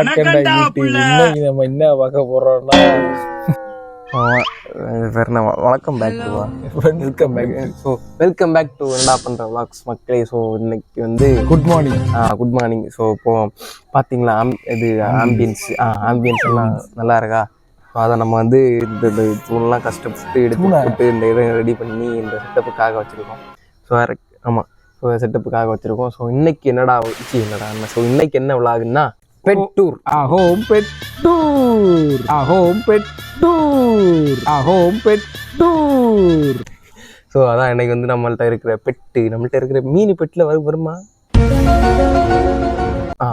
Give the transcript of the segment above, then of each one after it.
வணக்கம்டா YouTube. இன்னைக்கு நம்ம என்ன பார்க்க போறோம்னா வணக்கம் back to welcome back. So welcome back to என்ன பண்ணுற vlogs மக்களே. ஸோ இன்னைக்கு வந்து good morning. Good morning. So இப்போ பார்த்தீங்களா இது ஆம்பியன்ஸ் எல்லாம் நல்லா இருக்கா? ஸோ அதை நம்ம வந்து இந்த தூள்லாம் கஷ்டப்பட்டு எடுத்து போட்டு இந்த இதை ரெடி பண்ணி இந்த செட்டப்புக்காக வச்சுருக்கோம். ஸோ ஆமாம், ஸோ செட்டப்புக்காக வச்சுருக்கோம். ஸோ இன்னைக்கு ஸோ இன்னைக்கு என்ன விளாகுன்னா pet tour. Home pet tour. Home pet tour. Home pet tour. So அதான் இன்னைக்கு வந்து நம்மள்ட்ட இருக்கிற மீனி பெட்டில் வருமா?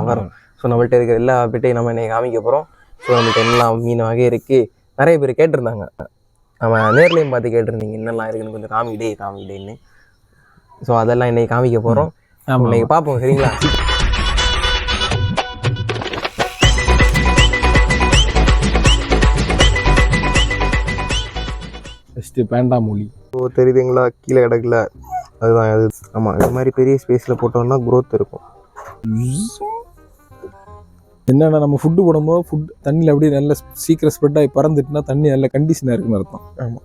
வரும். ஸோ நம்மள்ட்ட இருக்கிற எல்லா பெட்டையும் நம்ம இன்னைக்கு காமிக்க போகிறோம். ஸோ நம்மள்ட்ட என்னெல்லாம் மீன் வகை இருக்குது. நிறைய பேர் கேட்டிருந்தாங்க, நம்ம நேர்லையும் பார்த்து கேட்டிருந்தீங்க என்னெல்லாம் இருக்குன்னு கொஞ்சம் காமிக்கிட்டேன்னு. ஸோ அதெல்லாம் இன்னைக்கு காமிக்க போகிறோம். இன்னைக்கு பார்ப்போம், சரிங்களா? ஃபஸ்ட்டு பேண்டா மொழி. ஸோ தெரியுதுங்களா, கீழே கிடக்கல, அதுதான் அது. ஆமாம், இது மாதிரி பெரிய ஸ்பேஸில் போட்டோம்னா க்ரோத் இருக்கும். என்னென்னா நம்ம ஃபுட்டு போடும்போது தண்ணியில் அப்படியே நல்ல சீக்கிரம் ஸ்ப்ரெட் ஆகி பறந்துட்டுனா தண்ணி நல்ல கண்டிஷனாக இருக்குன்னு அர்த்தம். ஆமாம்.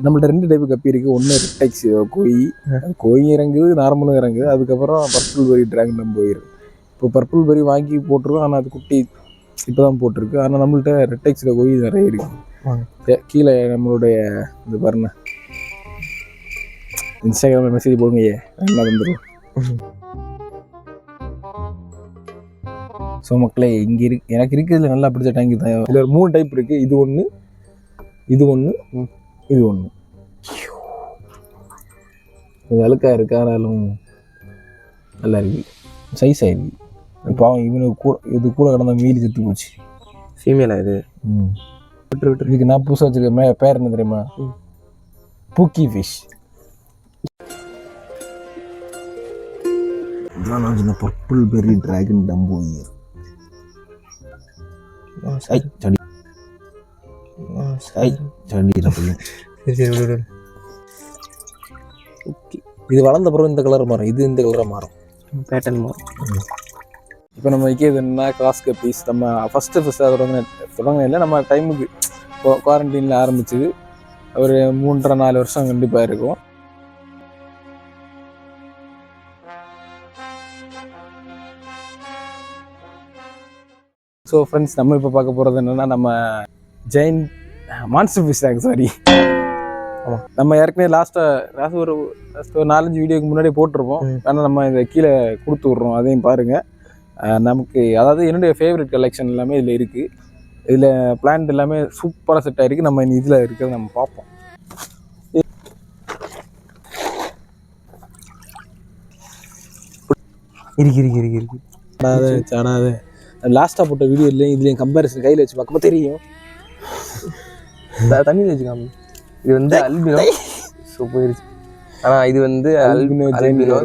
நம்மள்ட்ட 2 டைப்பு கப்பி இருக்குது. ஒன்று ரெட்டெக்ஸ் கோய் இறங்குது, நார்மலும் இறங்குது. அதுக்கப்புறம் பர்பிள் பெரி ட்ராகன் நம்ம போயிருக்கு. இப்போ பர்பிள் பெரி வாங்கி போட்டிருக்கோம், ஆனால் அது குட்டி இப்போ தான் போட்டிருக்கு. ஆனால் நம்மள்ட்ட ரெட்டெக்ஸில் கோய் நிறைய இருக்குது. கீழே நம்மளுடைய இந்த பாருங்க இன்ஸ்டாகிராமில் மெசேஜ் போடுங்க, என்ன வந்துடும். ஸோ மக்களே, இங்கே எனக்கு இருக்கிறதுல நல்லா பிடிச்ச டேங்க் தான். இதில் ஒரு 3 டைப் இருக்குது. இது ஒன்று, இது ஒன்று. இது அழுக்காக இருக்கு, ஆனாலும் நல்லா இருக்குது, சைஸ் ஆகிருக்கு. பாவம் இவனுக்கு இது கூட கடந்த மீறி செத்து போச்சு. ஃபீமேலா இது? விட்டு இதுக்கு நான் புதுசாக வச்சுருக்க பேர் என்ன தெரியுமா? பூக்கி ஃபிஷ். இதெல்லாம் நான் சொன்ன பர்பிள் பெரி ட்ராகன் டம்போ இயர். இது வளர்ந்த பிறகு இந்த கலர் மாறும், இது இந்த கலராக மாறும், பேட்டர்ன் மாறும். இப்போ நம்ம வைக்கிறது என்ன, கிராஸ் கப்பீஸ். நம்ம ஃபஸ்ட்டு தொடங்க இல்லை, நம்ம டைமுக்கு குவாரண்டைனில் ஆரம்பிச்சது ஒரு 3.5-4 வருஷம் கண்டிப்பாக இருக்கும். ஸோ ஃப்ரெண்ட்ஸ், நம்ம இப்போ பார்க்க போகிறது என்னென்னா, நம்ம Jain monster fish tank. Sorry, ஆமாம், நம்ம ஏற்கனவே லாஸ்ட்டாக ஒரு 4-5 வீடியோக்கு முன்னாடி போட்டிருப்போம். ஆனால் நம்ம இதை கீழே கொடுத்து விட்றோம், அதையும் பாருங்கள். நமக்கு அதாவது என்னுடைய ஃபேவரட் கலெக்ஷன் எல்லாமே இதில் இருக்குது. இதில் பிளான்ட் எல்லாமே சூப்பராக செட் ஆகிருக்கு. நம்ம இதில் இருக்கிறத நம்ம பார்ப்போம். இருக்கு சாடாது. லாஸ்ட்டாக போட்ட வீடியோ இல்லையும் இதுலேயும் கம்பேரிசன் கையில் வச்சு பார்க்கும்போது தெரியும். தண்ணியில் வச்சுக்காம இது வந்து அல்பினோ. ஸோ போயிருச்சு. ஆனால் இது வந்து அல்பினோ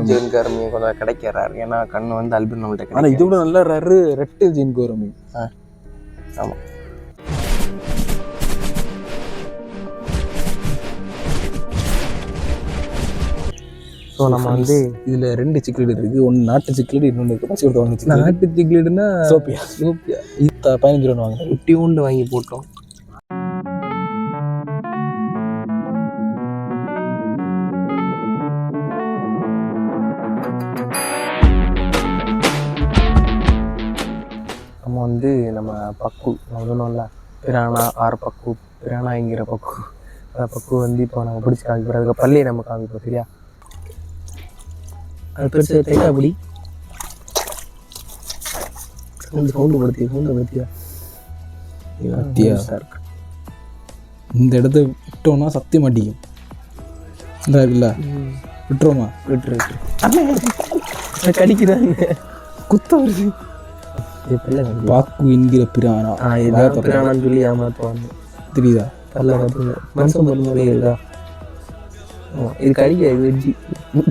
ஜெயின் கருமி கொஞ்சம் கிடைக்கிறாரு. ஏன்னா கண்ணு வந்து அல்பினோ நம்மள்கிட்ட. ஆனால் இதோட நல்ல ரெட்டு ஜெயின் கருமி. ஆமாம். ஸோ நம்ம வந்து இதில் 2 சிக்லெட் இருக்குது. ஒன்று நாட்டு சிக்லெட், இன்னொன்று பச்சை கொடுத்து வாங்கிச்சு. நாட்டு சிக்லெட்னா சோப்பியா 15 ரூபா வாங்க. குட்டி உண்டு வாங்கி போட்டோம். நம்ம வந்து நம்ம பக்கு சொன்னோம்ல, பிரானா பிரானாங்கிற பக்கு. அந்த பக்கு வந்து இப்போ நம்ம பிடிச்சி காமிப்போம். அதுக்கு பள்ளியை நம்ம காமிப்போம், சரியா? அது பெருசு டைட்டாக அப்படி சவுண்டு படுத்தியா இருக்கு. இந்த இடத்த விட்டோம்னா சத்திய மாட்டிக்கும். இருக்குல்ல, விட்டுருவோமா? விட்டுரு கடிக்கிறாங்க, குத்த வருது. பாக்கு என்கிற பிரானா பிரானான்னு சொல்லி ஏமாத்துவாங்க, தெரியுதா? மனுஷன் பண்ணும்போதே இருக்கா. இது கடிக்க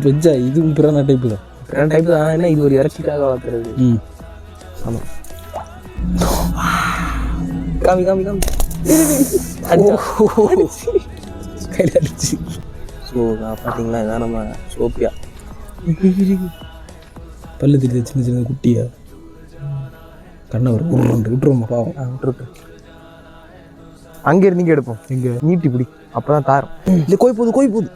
வெஜ்ஜா? இதுவும் பிரானா டைப்பு தான். பிரானா டைப்பு தான். என்ன, இது ஒரு இறைச்சிக்காக வளர்க்குறது. ஆமாம். காமி கையில் அடிச்சு. ஸோ பார்த்தீங்களா, இதான் நம்ம சோப்பியா. பல்லு தெரியுது, சின்ன குட்டியா. கண்ணை ஒரு விட்டுருவோம் பாவம். விட்டுருக்கு. அங்கே இருந்து இங்கே எடுப்போம். இங்கே நீட்டி பிடி, அப்பதான் தாரும். இல்லை கோய் போகுது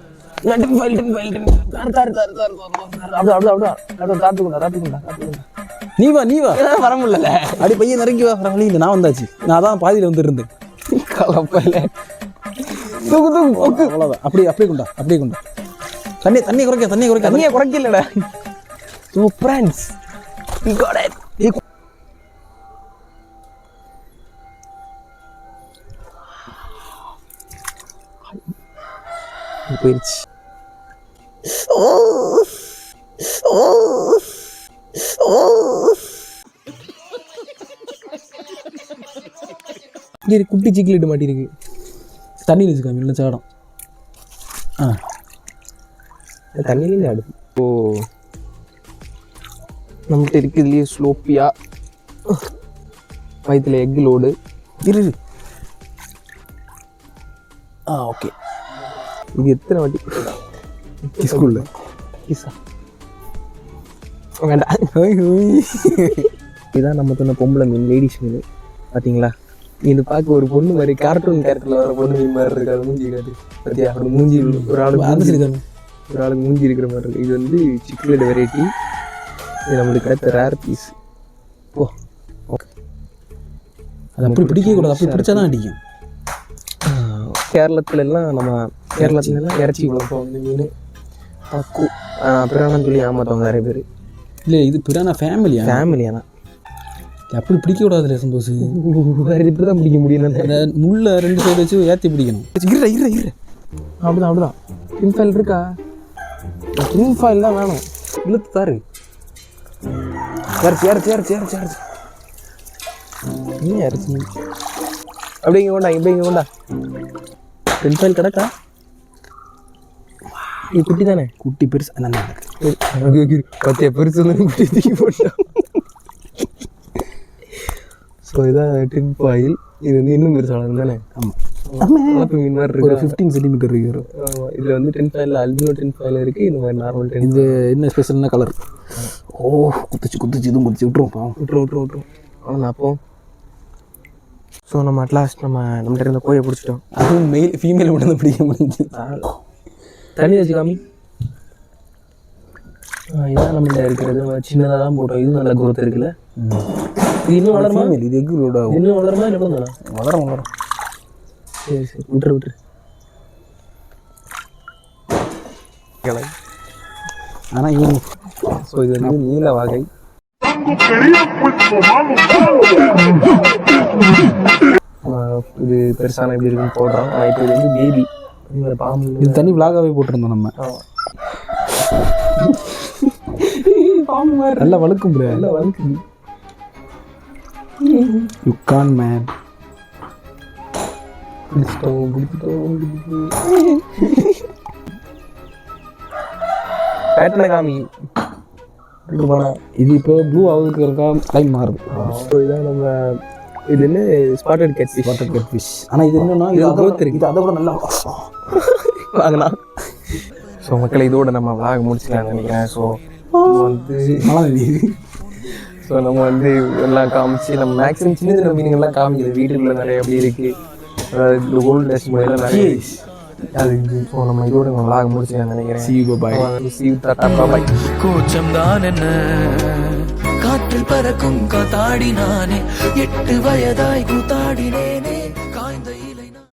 நீ வா வர முடியல. அப்படி பையன் இறங்கி வா. இல்லை நான் வந்தாச்சு, நான் அதான் பாதியில் வந்து இருந்தேன். அவ்வளோதான். அப்படியே கொண்டா. தண்ணி குறைக்கலடா. So friends, we got it. போயிடுச்சு. இங்கே குட்டி சிக்கலிட்டு மாட்டிருக்கு. தண்ணி வச்சுக்காம இல்லை சாடம். தண்ணியிலே ஆடுது. ஓ, நம்மகிட்ட இருக்கிறதுலையே ஸ்லோப்பியா வயிற்றுல எக் லோடு இரு. ஓகே. இது எத்தனை வாட்டி ஸ்கூலில் கிஸ்ஸா வேண்டாம். இதுதான் நம்ம சொன்ன பொம்பளை மீன், லேடிஸ் மீன். பார்த்தீங்களா, இது பார்க்க ஒரு பொண்ணு மாதிரி, கார்ட்டூன் கேரக்டரில் வர பொண்ணு மீன் மாதிரி இருக்கு. அது மூஞ்சி இருக்காது பார்த்தியா? அப்படி மூஞ்சி ஒரு ஆளுக்கு மூஞ்சி இருக்கிற மாதிரி இருக்குது. இது வந்து சிக்கலோட வெரைட்டி. இது நம்மளுக்கு கிடைத்த ரேர் பீஸ். ஓகே. அது அப்படி பிடிக்கக்கூடாது, அப்படி பிடிச்சா தான் அடிக்கும். கேரளத்துலலாம் இறச்சி வளர்ப்போம் இந்த மீன். பக்கு பிராணம் சொல்லி ஏமாத்தவங்க நிறைய பேர். இல்லை, இது பிரானா ஃபேமிலியானா அப்படி பிடிக்கக்கூடாது. சந்தோஷ் வேறு இப்படி தான் பிடிக்க முடியும். அந்த முள்ள 2 சைடு வச்சு ஏற்றி பிடிக்கணும். இரு. அப்படிதான். டின் ஃபைல் இருக்கா? டின் ஃபைல் தான் வேணும். இழுத்து தாரு. சேர் அப்படியே இங்கே கொண்டா. டின் ஃபைல் கிடக்கா? இது குட்டி தானே? குட்டி பெருசு பத்தியா பெருசு குட்டி தூக்கி போட்டோம். ஸோ இதான் டின் ஃபாயில். இது வந்து இன்னும் பெருசானது தானே? ஆமாம், மீன் மாதிரி இருக்கு. ஒரு 15 சென்டிமீட்டர் இருக்கு. இதில் வந்து tin foil albino tin foil இருக்குது. இந்த மாதிரி நார்மல் டின். இது என்ன ஸ்பெஷல்னா கலர். குத்துச்சு இதுவும் குதிச்சு விட்டுரும். அவ்வளோ அப்போ. ஸோ நம்ம அட்லாஸ்ட் நம்மகிட்ட இருந்த கோயை பிடிச்சிட்டோம். அதுவும் ஃபீமேல் மட்டும் தான் பிடிக்க முடிஞ்சு. தண்ணி வச்சு காமி. இதான் நம்மகிட்ட இருக்கிறது. சின்னதாக தான் போட்டோம். இது நல்ல குரோத் இருக்குல்ல. இது இன்னும் வளருமா? இது எங்களோட இன்னும் வளருமா? இல்லை வளரும். சரி விட்டுரு. ஆனால் இது ஸோ இது வந்து நீல வகை. இது பெருசான எப்படி இருக்குன்னு போடுறோம். இப்போ இது வந்து பேபி பாம்பு. இது தனி விலாகாவே போட்டிருந்தோம் நம்ம. பாம்பு மாதிரி நல்லா வழுக்கும். நல்லா வழுக்குது. You can man. பிடிச்சிட்டோம். பேட்டர்னை காமி. இது இப்போ ப்ளூ ஆகுதுக்கு டைம் மாறுது. ஸோ இதான் நம்ம இது என்ன ஸ்பாட்டட் கேட்ஃபிஷ். ஆனால் இது என்னன்னா இது growth இருக்கு. இது அதை விட நல்லா வாங்கலாம். ஸோ மக்களை இதோட நம்ம vlog முடிச்சுக்கலாம்னு நினைக்கிறேன். ஸோ வந்து நம்ம வந்து எல்லாம் காமிச்சு நம்ம மேக்ஸிமம் சின்ன சின்ன மீன்கள்லாம் காமிக்குது. வீட்டுக்குள்ள நிறைய அப்படி இருக்குது. அதாவது கோல்டு டேஸ்ட் முறையெல்லாம் நிறைய அது. ஸோ நம்ம இதோட நம்ம vlog முடிச்சுக்கலாம்னு நினைக்கிறேன். See you, bye. கூச்சம் தான் என்ன, காற்றில் பறக்கும் காத்தாடி நானே, 8 வயதாய் கூத்தாடினேனே காய்ந்த